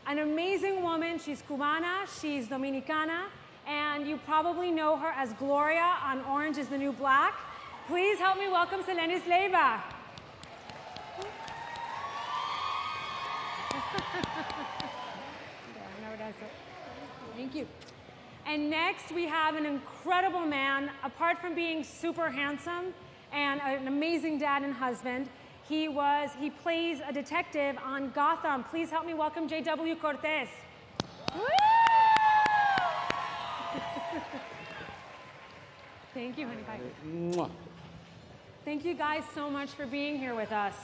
an amazing woman. She's Cubana, she's Dominicana, and you probably know her as Gloria on Orange is the New Black. Please help me welcome Selenis Leyva. Thank you. And next we have an incredible man. Apart from being super handsome and an amazing dad and husband, he plays a detective on Gotham. Please help me welcome J.W. Cortes. Thank you, honey pie. Thank you guys so much for being here with us.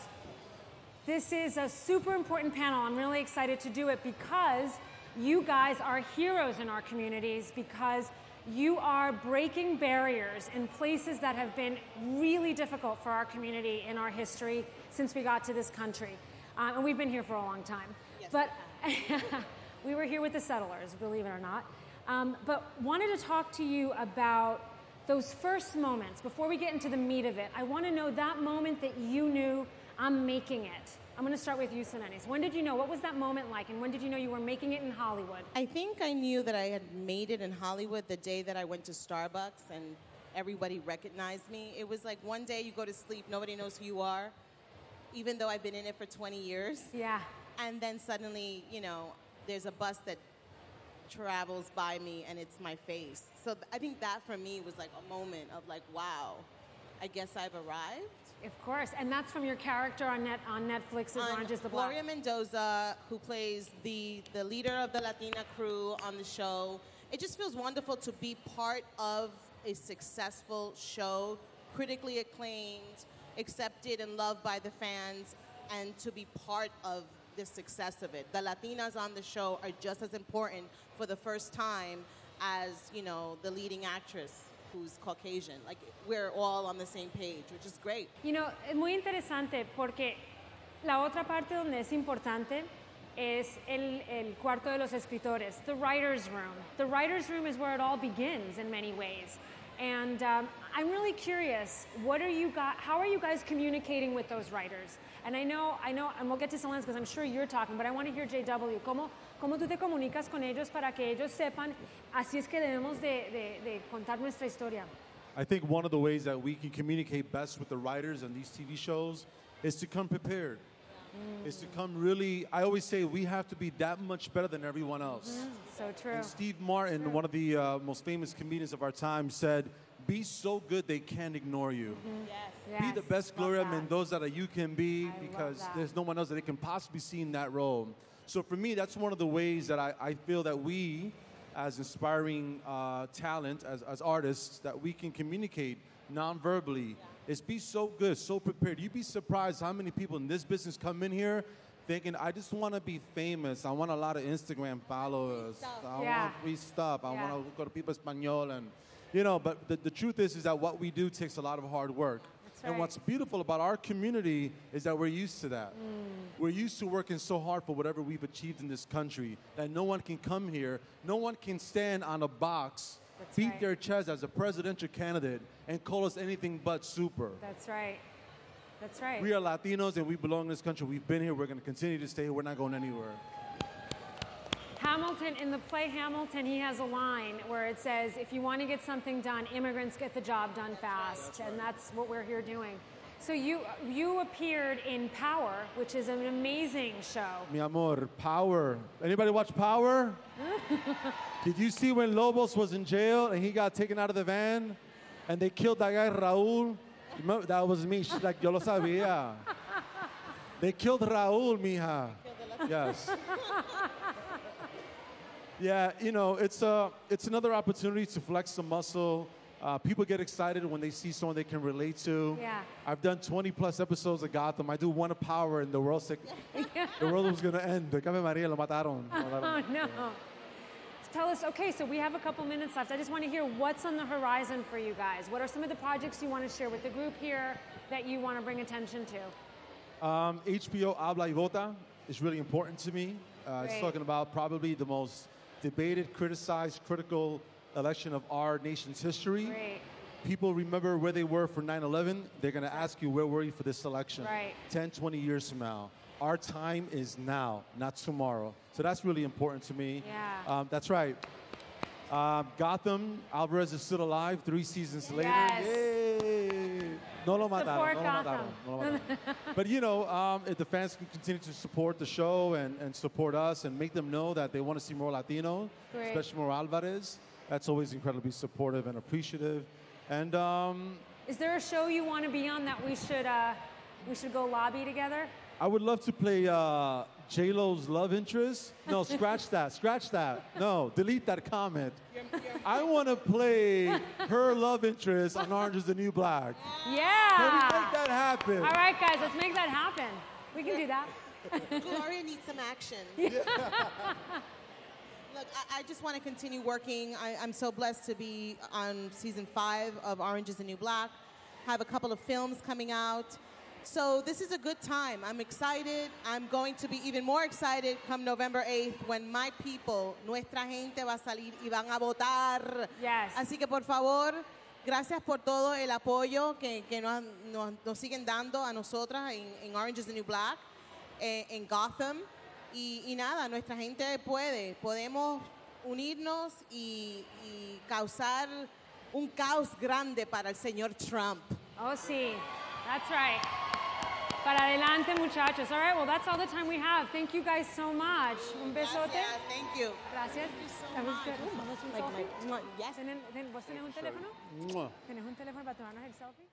This is a super important panel. I'm really excited to do it because you guys are heroes in our communities, because you are breaking barriers in places that have been really difficult for our community in our history since we got to this country. And we've been here for a long time. Yes, but we were here with the settlers, believe it or not. But wanted to talk to you about those first moments. Before we get into the meat of it, I want to know that moment that you knew, I'm making it. I'm going to start with you, Selenis. When did you know? What was that moment like? And when did you know you were making it in Hollywood? I think I knew that I had made it in Hollywood the day that I went to Starbucks and everybody recognized me. It was like one day you go to sleep, nobody knows who you are, even though I've been in it for 20 years. Yeah. And then suddenly, you know, there's a bus that travels by me and it's my face. So I think that for me was like a moment of like, wow, I guess I've arrived. Of course, and that's from your character on Netflix's Orange is the Black. Gloria Mendoza, who plays the leader of the Latina crew on the show. It just feels wonderful to be part of a successful show, critically acclaimed, accepted and loved by the fans, and to be part of the success of it. The Latinas on the show are just as important for the first time as, you know, the leading actress who's Caucasian. Like, we're all on the same page, which is great. You know, es muy interesante porque la otra parte donde es importante es el cuarto de los escritores, the writer's room. The writer's room is where it all begins in many ways. And I'm really curious, how are you guys communicating with those writers? And I know, and we'll get to Selenis because I'm sure you're talking, but I want to hear JW. ¿Cómo tú te comunicas con ellos para que ellos sepan, así es que debemos de contar nuestra historia? I think one of the ways that we can communicate best with the writers on these TV shows is to come prepared. Is to come really, I always say we have to be that much better than everyone else. So true. And Steve Martin, one of the most famous comedians of our time, said, be so good they can't ignore you. Yes. Be the best Gloria Mendoza that you can be, because there's no one else that they can possibly see in that role. So for me, that's one of the ways that I feel that we, as inspiring talent, as artists, that we can communicate non-verbally, is be so good, so prepared. You'd be surprised how many people in this business come in here thinking, I just want to be famous. I want a lot of Instagram followers. I want free stuff. I want to go to people Español. And, you know, but the truth is that what we do takes a lot of hard work. Right. And what's beautiful about our community is that we're used to that. We're used to working so hard for whatever we've achieved in this country that no one can come here, no one can stand on a box, beat their chest as a presidential candidate and call us anything but super. That's right. That's right. We are Latinos and we belong in this country. We've been here. We're going to continue to stay here. We're not going anywhere. Hamilton, in the play Hamilton, he has a line where it says, if you want to get something done, immigrants get the job done fast. And that's what we're here doing. So you appeared in Power, which is an amazing show. Mi amor, Power. Anybody watch Power? Did you see when Lobos was in jail and he got taken out of the van and they killed that guy, Raul? That was me. She's like, yo lo sabía. They killed Raul, mija. Yes. Yeah, you know, it's another opportunity to flex some muscle. People get excited when they see someone they can relate to. Yeah. I've done 20+ episodes of Gotham. I do one of Power, and the world was going to end. Like, Ave Maria, lo mataron. Oh, no. Tell us, okay, so we have a couple minutes left. I just want to hear what's on the horizon for you guys. What are some of the projects you want to share with the group here that you want to bring attention to? HBO Habla y Vota is really important to me. It's talking about probably the most debated, criticized, critical election of our nation's history. Great. People remember where they were for 9/11. They're going to ask you, where were you for this election? Right. 10, 20 years from now. our time is now, not tomorrow. So that's really important to me. Yeah. That's right. Gotham, Alvarez is still alive 3 seasons later. Yes. Yay! No lo mataron. Support No lo Gotham. mataron. No lo mataron. But you know, if the fans can continue to support the show and support us and make them know that they want to see more Latinos, Great. especially more Alvarez, that's always incredibly supportive and appreciative. And Is there a show you want to be on that we should go lobby together? I would love to play J-Lo's love interest. No, scratch that. Scratch that. No, delete that comment. I want to play her love interest on Orange is the New Black. Yeah. Can we make that happen? All right, guys, let's make that happen. We can do that. Gloria needs some action. Look, I just want to continue working. I'm so blessed to be on season 5 of Orange is the New Black. Have a couple of films coming out. So this is a good time. I'm excited. I'm going to be even more excited come November 8th when my people, nuestra gente va a salir y van a votar. Yes. Así que por favor, gracias por todo el apoyo que nos siguen dando a nosotras en Orange is the New Black, en Gotham. Y nada, nuestra gente podemos unirnos y causar un caos grande para el señor Trump. Oh, sí. That's right. Para adelante, muchachos. All right, well, that's all the time we have. Thank you guys so much. Un besote. Gracias, thank you. Gracias. That was good. ¿Vamos un selfie? Yes. ¿Vos tenés un teléfono? Mwah. ¿Tenés un teléfono para tomarnos el selfie?